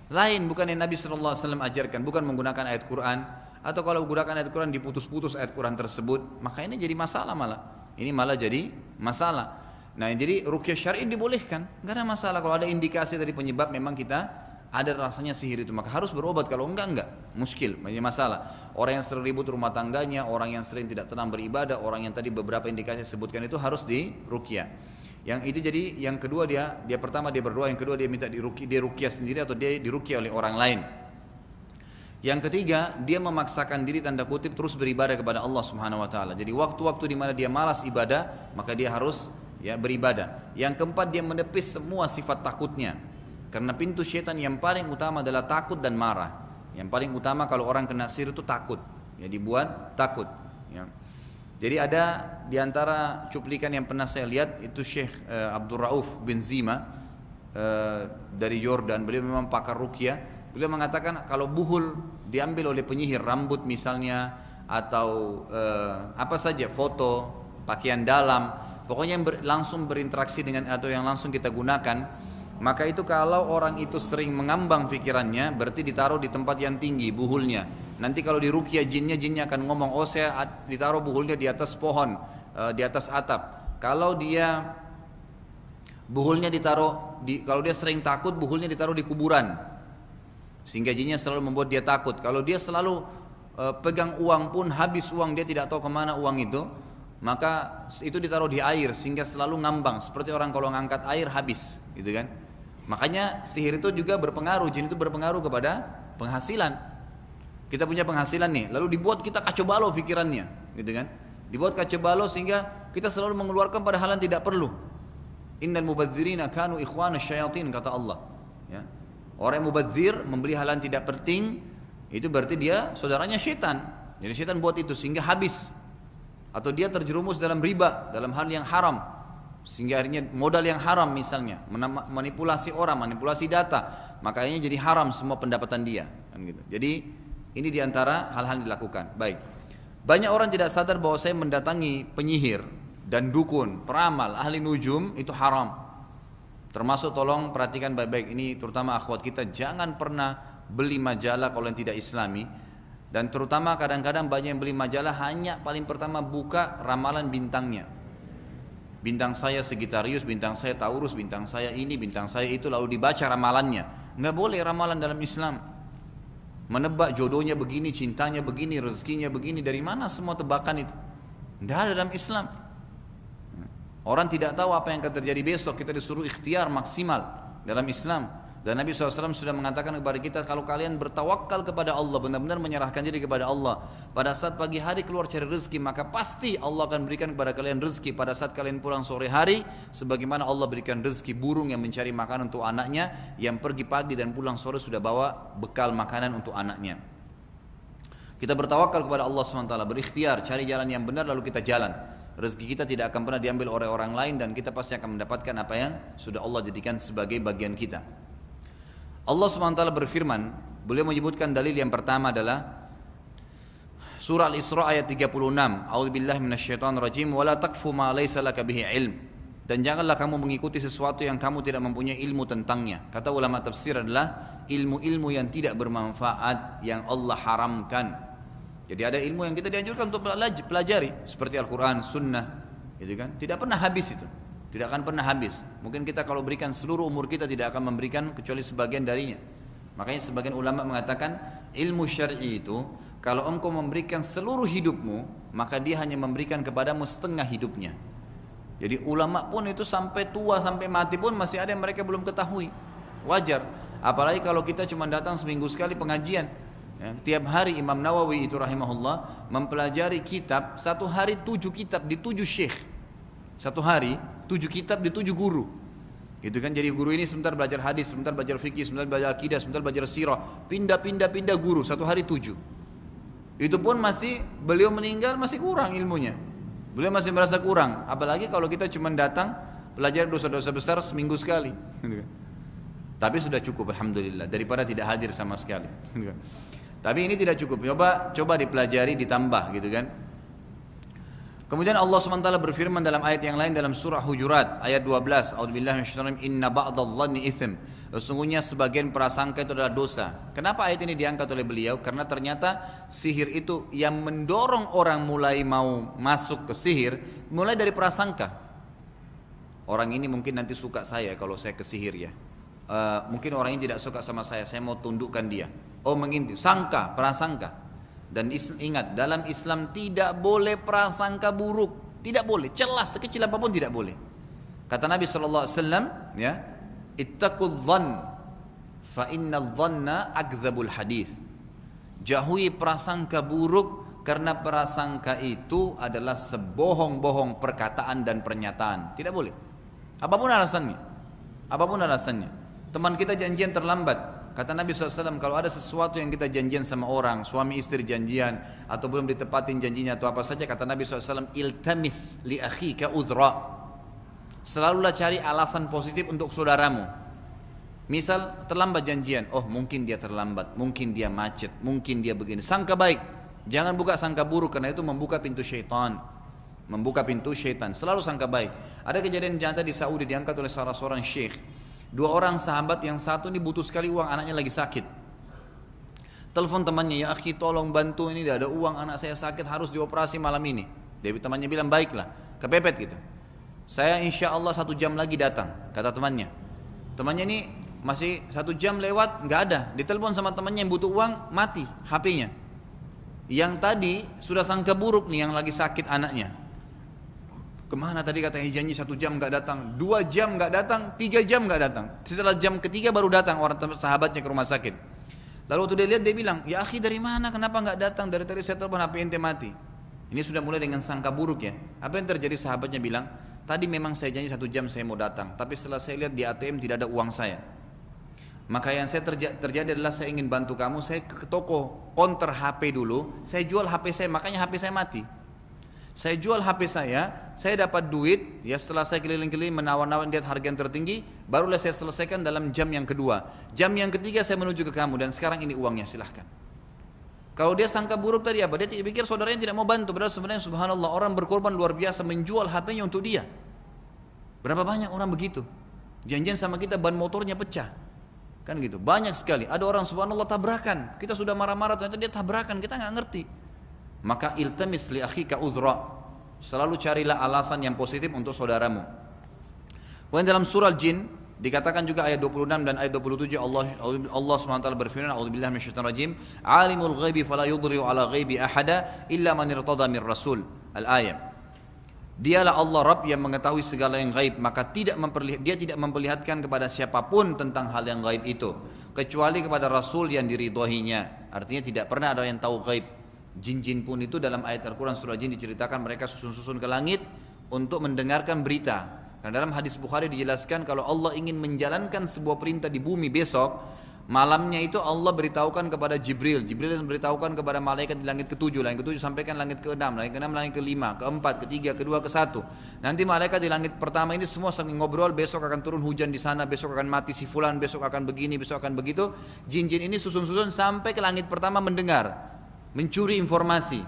Lain bukan yang Nabi SAW ajarkan, bukan menggunakan ayat Quran. Atau kalau menggunakan ayat Quran diputus-putus ayat Quran tersebut, maka ini jadi masalah malah. Ini malah jadi masalah. Nah, jadi ruqyah syar'i dibolehkan, enggak ada masalah. Kalau ada indikasi dari penyebab memang kita ada rasanya sihir itu, maka harus berobat. Kalau enggak, muskil, banyak masalah. Orang yang sering ribut rumah tangganya, orang yang sering tidak tenang beribadah, orang yang tadi beberapa indikasi sebutkan itu harus diruqyah. Yang itu jadi yang kedua dia pertama dia berdoa, yang kedua dia minta diruqyah sendiri atau dia diruqyah oleh orang lain. Yang ketiga, dia memaksakan diri tanda kutip terus beribadah kepada Allah Subhanahu wa taala. Jadi waktu-waktu di mana dia malas ibadah, maka dia harus ya beribadah. Yang keempat, dia menepis semua sifat takutnya. Karena pintu syaitan yang paling utama adalah takut dan marah. Yang paling utama kalau orang kena sihir itu takut. Ya dibuat takut, ya. Jadi ada di antara cuplikan yang pernah saya lihat itu Syekh Abdul Rauf bin Zima dari Yordan. Beliau memang pakar ruqyah. Beliau mengatakan kalau buhul diambil oleh penyihir, rambut misalnya, atau apa saja, foto, pakaian dalam, pokoknya yang langsung berinteraksi dengan atau yang langsung kita gunakan, maka itu kalau orang itu sering mengambang pikirannya, berarti ditaruh di tempat yang tinggi buhulnya. Nanti kalau di ruqyah jinnya akan ngomong, oh saya ditaruh buhulnya di atas pohon, di atas atap. Kalau dia buhulnya ditaruh kalau dia sering takut, buhulnya ditaruh di kuburan. Sehingga jinnya selalu membuat dia takut. Kalau dia selalu pegang uang pun habis uang, dia tidak tahu kemana uang itu, maka itu ditaruh di air sehingga selalu ngambang. Seperti orang kalau ngangkat air habis, gitu kan? Makanya sihir itu juga berpengaruh, jin itu berpengaruh kepada penghasilan. Kita punya penghasilan nih, lalu dibuat kita kacau balau pikirannya, gitu kan? Dibuat kacau balau sehingga kita selalu mengeluarkan pada hal yang tidak perlu. Innal mubadzirina kanu ikhwana syayatin, kata Allah, ya. Orang yang mubadzir, membeli hal yang tidak penting, itu berarti dia saudaranya syaitan. Jadi syaitan buat itu sehingga habis. Atau dia terjerumus dalam riba, dalam hal yang haram, sehingga akhirnya modal yang haram misalnya, manipulasi orang, manipulasi data, makanya jadi haram semua pendapatan dia, kan gitu. Jadi ini diantara hal-hal yang dilakukan. Baik. Banyak orang tidak sadar bahwa saya mendatangi penyihir dan dukun, peramal, ahli nujum itu haram. Termasuk tolong perhatikan baik-baik ini, terutama akhwat kita, jangan pernah beli majalah kalau yang tidak islami. Dan terutama kadang-kadang banyak yang beli majalah hanya paling pertama buka ramalan bintangnya. Bintang saya Sagittarius, bintang saya Taurus, bintang saya ini, bintang saya itu, lalu dibaca ramalannya. Nggak boleh ramalan dalam Islam. Menebak jodohnya begini, cintanya begini, rezekinya begini, dari mana semua tebakan itu? Tidak ada dalam Islam. Orang tidak tahu apa yang akan terjadi besok, kita disuruh ikhtiar maksimal dalam Islam. Dan Nabi SAW sudah mengatakan kepada kita, kalau kalian bertawakal kepada Allah, benar-benar menyerahkan diri kepada Allah, pada saat pagi hari keluar cari rezeki, maka pasti Allah akan berikan kepada kalian rezeki. Pada saat kalian pulang sore hari, sebagaimana Allah berikan rezeki burung yang mencari makanan untuk anaknya, yang pergi pagi dan pulang sore sudah bawa bekal makanan untuk anaknya. Kita bertawakal kepada Allah SWT, berikhtiar, cari jalan yang benar lalu kita jalan. Rezeki kita tidak akan pernah diambil oleh orang lain dan kita pasti akan mendapatkan apa yang sudah Allah jadikan sebagai bagian kita. Allah SWT berfirman, beliau menyebutkan dalil yang pertama adalah surah Al-Isra ayat 36. A'udzubillahi minasyaitonirrajim, wala taqfu ma laysa laka bihi ilm. Dan janganlah kamu mengikuti sesuatu yang kamu tidak mempunyai ilmu tentangnya. Kata ulama tafsir adalah ilmu-ilmu yang tidak bermanfaat yang Allah haramkan. Jadi ada ilmu yang kita dianjurkan untuk pelajari seperti Al-Quran, Sunnah, gitu kan? Tidak pernah habis itu, tidak akan pernah habis. Mungkin kita kalau berikan seluruh umur kita tidak akan memberikan kecuali sebagian darinya. Makanya sebagian ulama mengatakan ilmu syar'i itu kalau engkau memberikan seluruh hidupmu, maka dia hanya memberikan kepadamu setengah hidupnya. Jadi ulama pun itu sampai tua, sampai mati pun masih ada yang mereka belum ketahui. Wajar, apalagi kalau kita cuma datang seminggu sekali pengajian. Ya, tiap hari Imam Nawawi itu rahimahullah mempelajari kitab, satu hari 7 kitab di 7 syekh. Satu hari 7 kitab di 7 guru. Gitu kan, jadi guru ini sebentar belajar hadis, sebentar belajar fikih, sebentar belajar akidah, sebentar belajar sirah, pindah guru, satu hari 7. Itu pun masih beliau meninggal masih kurang ilmunya. Beliau masih merasa kurang, apalagi kalau kita cuma datang belajar dosa-dosa besar seminggu sekali. Tapi sudah cukup alhamdulillah daripada tidak hadir sama sekali. Tapi ini tidak cukup, coba dipelajari, ditambah gitu kan. Kemudian Allah SWT berfirman dalam ayat yang lain dalam surah Hujurat ayat 12, A'udzubillahi minasyaitonir rajim, inna ba'dadh-dhanni itsm. Sesungguhnya sebagian prasangka itu adalah dosa. Kenapa ayat ini diangkat oleh beliau? Karena ternyata sihir itu yang mendorong orang mulai mau masuk ke sihir mulai dari prasangka. Orang ini mungkin nanti suka saya kalau saya ke sihir ya. Mungkin orang ini tidak suka sama saya mau tundukkan dia. Oh mengintip, sangka, prasangka. Dan ingat, dalam Islam tidak boleh prasangka buruk, tidak boleh, celah sekecil apapun tidak boleh. Kata Nabi SAW, ya, ittaqudz dzann fa innadz dzanna akdzabul hadits. Jauhi prasangka buruk, karena prasangka itu adalah sebohong-bohong perkataan dan pernyataan. Tidak boleh. Apapun alasannya. Apapun alasannya. Teman kita janjian terlambat. Kata Nabi SAW, kalau ada sesuatu yang kita janjian sama orang, suami istri janjian, atau belum ditepatin janjinya atau apa saja, kata Nabi SAW, iltamis li akhika udhra. Selalulah cari alasan positif untuk saudaramu. Misal terlambat janjian, oh mungkin dia terlambat, mungkin dia macet, mungkin dia begini. Sangka baik, jangan buka sangka buruk, karena itu membuka pintu syaitan. Membuka pintu syaitan, selalu sangka baik. Ada kejadian nyata di Saudi, diangkat oleh salah seorang syekh. Dua orang sahabat, yang satu ini butuh sekali uang, anaknya lagi sakit. Telepon temannya, ya akhi tolong bantu, ini tidak ada uang, anak saya sakit harus dioperasi malam ini. Dia temannya bilang baiklah, kepepet gitu. Saya insya Allah 1 jam lagi datang, kata temannya. Temannya ini masih 1 jam lewat, nggak ada. Ditelepon sama temannya yang butuh uang, mati HP-nya. Yang tadi sudah sangka buruk nih, yang lagi sakit anaknya. Kemana tadi katanya janji 1 jam nggak datang, 2 jam nggak datang, 3 jam nggak datang. Setelah jam ketiga baru datang orang sahabatnya ke rumah sakit. Lalu waktu dia lihat, dia bilang, ya akhi dari mana, kenapa nggak datang? Dari tadi saya telepon HP ente mati. Ini sudah mulai dengan sangka buruk ya. Apa yang terjadi? Sahabatnya bilang, tadi memang saya janji 1 jam saya mau datang, tapi setelah saya lihat di ATM tidak ada uang saya. Maka yang saya terjadi adalah saya ingin bantu kamu, saya ke toko counter HP dulu, saya jual HP saya, makanya HP saya mati. Saya jual HP saya dapat duit, ya setelah saya keliling-keliling menawar-nawar lihat harga yang tertinggi, barulah saya selesaikan dalam jam yang kedua. Jam yang ketiga saya menuju ke kamu dan sekarang ini uangnya, silahkan. Kalau dia sangka buruk tadi apa? Dia pikir saudaranya tidak mau bantu, padahal sebenarnya subhanallah orang berkorban luar biasa menjual HP-nya untuk dia. Berapa banyak orang begitu? Janjian sama kita ban motornya pecah. Kan gitu, banyak sekali. Ada orang subhanallah tabrakan, kita sudah marah-marah ternyata dia tabrakan, kita nggak ngerti. Maka iltamis li akhika udhra, selalu carilah alasan yang positif untuk saudaramu. Kemudian dalam surah Jin dikatakan juga ayat 26 dan ayat 27, Allah SWT berfirman, a'udzubillahi minasyaitonir rajim, alimul ghaibi fala yudhhiru ala ghaibi ahada illa man irtada mir rasul. Al-ayat. Dialah Allah Rabb yang mengetahui segala yang gaib, maka dia tidak memperlihatkan kepada siapapun tentang hal yang gaib itu kecuali kepada Rasul yang diridhoinya. Artinya tidak pernah ada yang tahu gaib. Jin-jin pun itu dalam ayat Al-Quran surah Jin diceritakan mereka susun-susun ke langit untuk mendengarkan berita. Karena dalam hadis Bukhari dijelaskan kalau Allah ingin menjalankan sebuah perintah di bumi besok, malamnya itu Allah beritahukan kepada Jibril. Jibril beritahukan kepada malaikat di langit ke-7, langit ke-7 sampaikan langit ke-6, langit ke-6, langit ke-5, ke-4, ke-3, ke-2, ke-1. Nanti malaikat di langit pertama ini semua saling ngobrol, besok akan turun hujan di sana, besok akan mati si fulan, besok akan begini, besok akan begitu. Jin-jin ini susun-susun sampai ke langit pertama mendengar, mencuri informasi.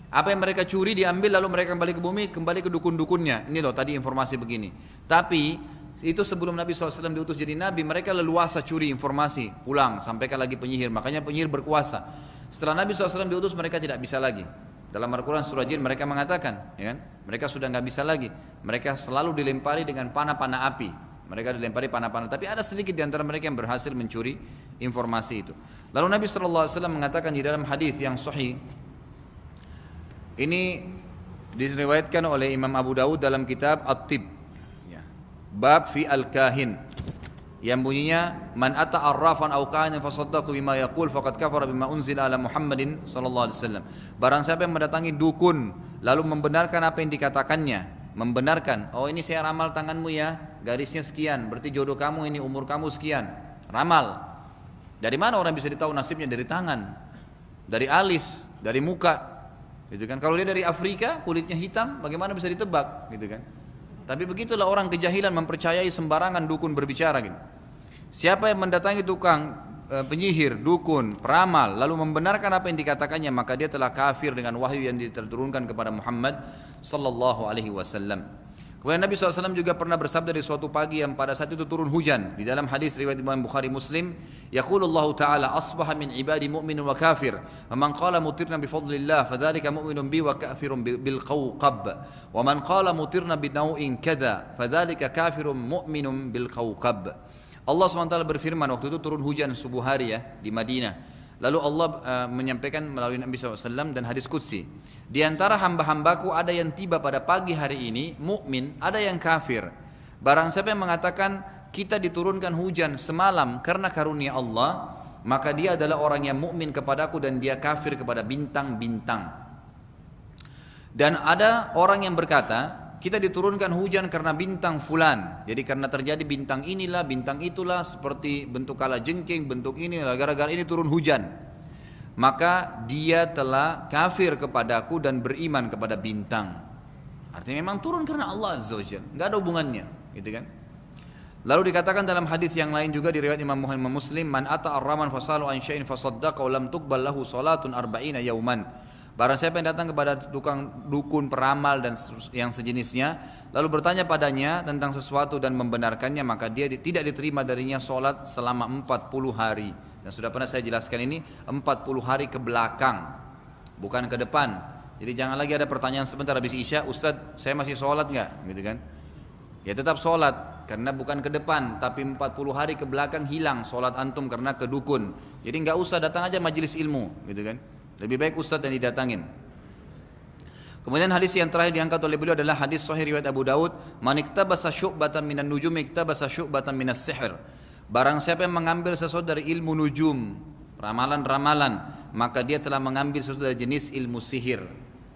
Apa yang mereka curi diambil, lalu mereka kembali ke bumi, kembali ke dukun-dukunnya. Ini loh tadi informasi begini. Tapi itu sebelum Nabi SAW diutus jadi Nabi, mereka leluasa curi informasi, pulang, sampaikan lagi penyihir. Makanya penyihir berkuasa. Setelah Nabi SAW diutus, mereka tidak bisa lagi. Dalam Al-Quran surah Jin mereka mengatakan, ya kan? Mereka sudah nggak bisa lagi. Mereka selalu dilempari dengan panah-panah api. Mereka dilempari panah-panah. Tapi ada sedikit di antara mereka yang berhasil mencuri informasi itu. Lalu Nabi SAW mengatakan di dalam hadis yang sahih, ini diriwayatkan oleh Imam Abu Dawud dalam kitab At-Tib, bab fi al-kahin, yang bunyinya man ata arrafan aw kahinan fasaddaqu bima yaqul faqad kafara bima unzila ala Muhammadin sallallahu alaihi wasallam. Barang siapa yang mendatangi dukun lalu membenarkan apa yang dikatakannya, membenarkan, oh ini saya ramal tanganmu ya, garisnya sekian, berarti jodoh kamu ini, umur kamu sekian. Ramal. Dari mana orang bisa ditahu nasibnya? Dari tangan, dari alis, dari muka, gitu kan? Kalau dia dari Afrika, kulitnya hitam, bagaimana bisa ditebak, gitu kan? Tapi begitulah orang kejahilan mempercayai sembarangan dukun berbicara, gitu. Siapa yang mendatangi tukang penyihir, dukun, peramal, lalu membenarkan apa yang dikatakannya, maka dia telah kafir dengan wahyu yang diturunkan kepada Muhammad sallallahu alaihi wasallam. Kemudian Nabi SAW juga pernah bersabda di suatu pagi yang pada saat itu turun hujan. Di dalam hadis riwayat Imam Bukhari Muslim, yaqulullahu ta'ala asbaha min ibadi mu'minun wa kafir, wa man qala mutirna bi fadlillah fadzalika mu'minun bi wa kafirun bil qawqab, wa man qala mutirna bi naw'in kada fadzalika kafirun mu'minun bil qawqab. Allah SWT berfirman, waktu itu turun hujan subuh hari ya di Madinah. Lalu Allah menyampaikan melalui Nabi SAW dan hadis Qudsi, di antara hamba-hambaku ada yang tiba pada pagi hari ini mukmin, ada yang kafir. Barang siapa yang mengatakan kita diturunkan hujan semalam karena karunia Allah, maka dia adalah orang yang mukmin kepadaku dan dia kafir kepada bintang-bintang. Dan ada orang yang berkata, kita diturunkan hujan karena bintang fulan. Jadi karena terjadi bintang inilah, bintang itulah, seperti bentuk kalajengking, bentuk inilah, gara-gara ini turun hujan. Maka dia telah kafir kepadaku dan beriman kepada bintang. Artinya memang turun karena Allah Azza wa Jalla, nggak ada hubungannya, gitu kan? Lalu dikatakan dalam hadis yang lain juga di riwayat Imam Muslim, man ata ar-raman fasalu an syai'in fasaddaqa wa lam tuqbal lahu salatun arba'ina yauman. Barang siapa yang datang kepada tukang dukun, peramal dan yang sejenisnya, lalu bertanya padanya tentang sesuatu dan membenarkannya, maka dia tidak diterima darinya solat selama 40 hari. Dan sudah pernah saya jelaskan ini, 40 hari ke belakang, bukan ke depan. Jadi jangan lagi ada pertanyaan sebentar habis Isya, Ustadz saya masih solat nggak? Gitu kan? Ya tetap solat, karena bukan ke depan, tapi 40 hari ke belakang hilang solat antum karena ke dukun. Jadi nggak usah datang aja majelis ilmu, gitu kan? Lebih baik ustadz yang didatangin. Kemudian hadis yang terakhir diangkat oleh beliau adalah hadis sahih riwayat Abu Daud, man iktabasa syu'batan minan nujum iktabasa syu'batan minas sihr. Barang siapa yang mengambil sesuatu dari ilmu nujum, ramalan-ramalan, maka dia telah mengambil sesuatu dari jenis ilmu sihir.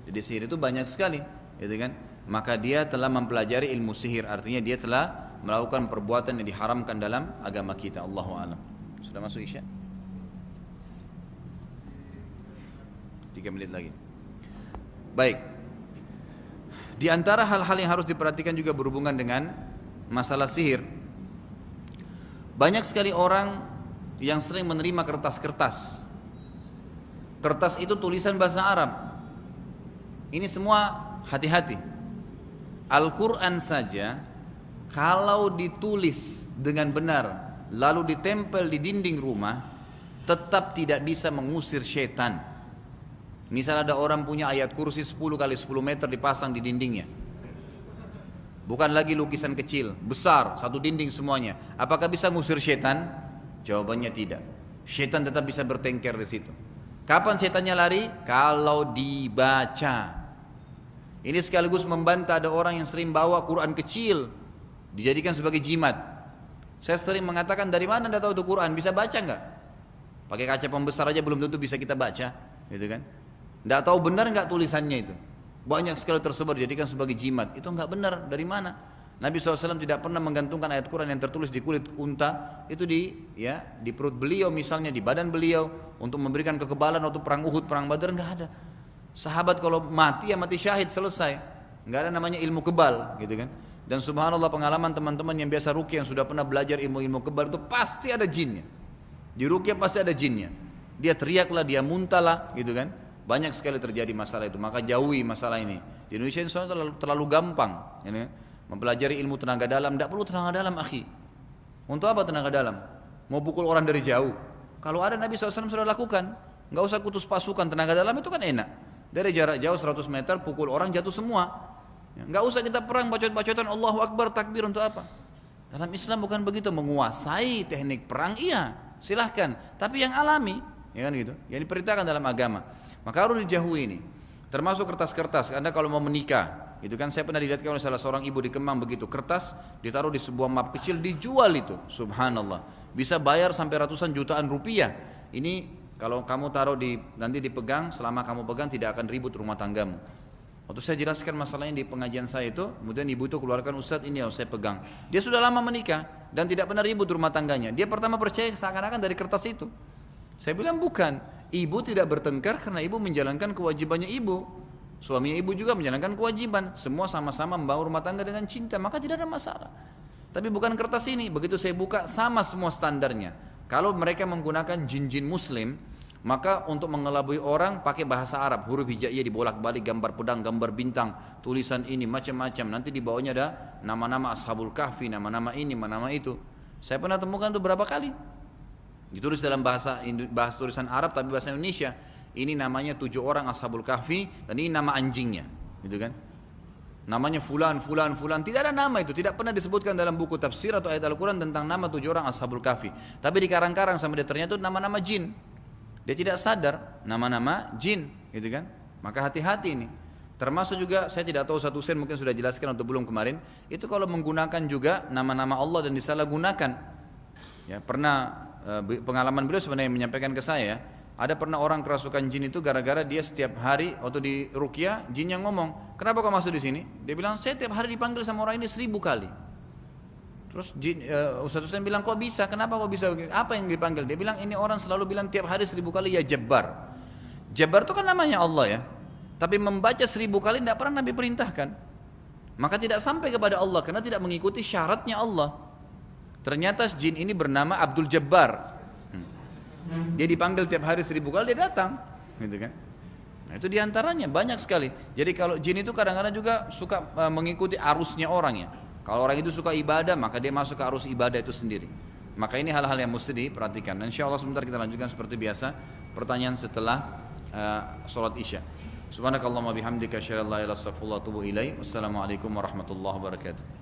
Jadi sihir itu banyak sekali, gitu kan? Maka dia telah mempelajari ilmu sihir, artinya dia telah melakukan perbuatan yang diharamkan dalam agama kita. Allahu a'lam. Sudah masuk Isya? 3 menit lagi. Baik. Di antara hal-hal yang harus diperhatikan juga berhubungan dengan masalah sihir. Banyak sekali orang yang sering menerima kertas-kertas. Kertas itu tulisan bahasa Arab. Ini semua hati-hati. Al-Quran saja kalau ditulis dengan benar lalu ditempel di dinding rumah, tetap tidak bisa mengusir syaitan. Misal ada orang punya ayat kursi 10 kali 10 meter dipasang di dindingnya, bukan lagi lukisan kecil, besar, satu dinding semuanya. Apakah bisa mengusir syaitan? Jawabannya tidak. Syaitan tetap bisa bertengker di situ. Kapan syaitannya lari? Kalau dibaca. Ini sekaligus membantah ada orang yang sering bawa Quran kecil dijadikan sebagai jimat. Saya sering mengatakan, dari mana Anda tahu itu Quran? Bisa baca nggak? Pakai kaca pembesar aja belum tentu bisa kita baca, gitu kan? Nggak tahu benar nggak tulisannya itu. Banyak sekali tersebar dijadikan sebagai jimat. Itu nggak benar. Dari mana? Nabi SAW tidak pernah menggantungkan ayat Quran yang tertulis di kulit unta itu di perut beliau misalnya, di badan beliau untuk memberikan kekebalan waktu perang Uhud, perang Badar. Nggak ada. Sahabat kalau mati ya mati syahid, selesai. Nggak ada namanya ilmu kebal, gitu kan? Dan subhanallah pengalaman teman-teman yang biasa ruqyah, yang sudah pernah belajar ilmu-ilmu kebal itu pasti ada jinnya. Di ruqyah pasti ada jinnya. Dia teriaklah, dia muntahlah, gitu kan? Banyak sekali terjadi masalah itu. Maka jauhi masalah ini. Di Indonesia ini terlalu gampang, ini mempelajari ilmu tenaga dalam. Tidak perlu tenaga dalam, akhi. Untuk apa tenaga dalam? Mau pukul orang dari jauh. Kalau ada Nabi SAW sudah lakukan. Nggak usah kutus pasukan. Tenaga dalam itu kan enak. Dari jarak jauh 100 meter pukul orang jatuh semua. Nggak usah kita perang bacot-bacotan Allahu Akbar takbir, untuk apa? Dalam Islam bukan begitu. Menguasai teknik perang iya, silahkan. Tapi yang alami, ya kan gitu, yang diperintahkan dalam agama. Maka harus dijauhi ini. Termasuk kertas-kertas. Anda kalau mau menikah, itu kan saya pernah dilihatkan oleh salah seorang ibu di Kemang begitu. Kertas ditaruh di sebuah map kecil, dijual itu. Subhanallah. Bisa bayar sampai ratusan jutaan rupiah. Ini kalau kamu taruh nanti dipegang, selama kamu pegang tidak akan ribut rumah tanggamu. Waktu saya jelaskan masalahnya di pengajian saya itu, kemudian ibu itu keluarkan, Ustadz ini yang saya pegang. Dia sudah lama menikah dan tidak pernah ribut rumah tangganya. Dia pertama percaya seakan-akan dari kertas itu. Saya bilang bukan, ibu tidak bertengkar karena ibu menjalankan kewajibannya ibu. Suaminya ibu juga menjalankan kewajiban. Semua sama-sama membangun rumah tangga dengan cinta, maka tidak ada masalah. Tapi bukan kertas ini, begitu saya buka sama semua standarnya. Kalau mereka menggunakan jin-jin muslim, maka untuk mengelabui orang pakai bahasa Arab, huruf hijaiyah dibolak-balik, gambar pedang, gambar bintang, tulisan ini macam-macam. Nanti di bawahnya ada nama-nama Ashabul Kahfi, nama-nama ini, nama-nama itu. Saya pernah temukan itu berapa kali. Ditulis dalam bahasa tulisan Arab tapi bahasa Indonesia. Ini namanya 7 orang Ashabul Kahfi dan ini nama anjingnya, gitu kan? Namanya fulan, fulan, fulan. Tidak ada nama itu, tidak pernah disebutkan dalam buku tafsir atau ayat Al-Quran tentang nama 7 orang Ashabul Kahfi. Tapi dikarang-karang sampai dia ternyata itu nama-nama jin. Dia tidak sadar nama-nama jin, gitu kan? Maka hati-hati ini. Termasuk juga, saya tidak tahu satu sen mungkin sudah jelaskan atau belum kemarin, itu kalau menggunakan juga nama-nama Allah dan disalahgunakan. Ya, pernah pengalaman beliau sebenarnya yang menyampaikan ke saya, ada pernah orang kerasukan jin itu gara-gara dia setiap hari waktu di ruqyah jinnya ngomong, kenapa kau masuk di sini? Dia bilang saya tiap hari dipanggil sama orang ini 1000 kali. Terus Ustaz bilang kok bisa? Kenapa kok bisa? Apa yang dipanggil? Dia bilang ini orang selalu bilang tiap hari 1000 kali ya Jabbar. Jabbar itu kan namanya Allah ya. Tapi membaca 1000 kali tidak pernah Nabi perintahkan. Maka tidak sampai kepada Allah karena tidak mengikuti syaratnya Allah. Ternyata jin ini bernama Abdul Jabbar. Dia dipanggil tiap hari 1000 kali dia datang, gitu kan? Nah, itu diantaranya banyak sekali. Jadi kalau jin itu kadang-kadang juga suka mengikuti arusnya orang ya. Kalau orang itu suka ibadah maka dia masuk ke arus ibadah itu sendiri. Maka ini hal-hal yang mesti diperhatikan. Dan insya Allah sebentar kita lanjutkan seperti biasa pertanyaan setelah sholat isya. Subhanakallahumma bihamdika asyhadu an la ilaha illa anta astaghfiruka wa atubu ilaik. Wassalamualaikum warahmatullahi wabarakatuh.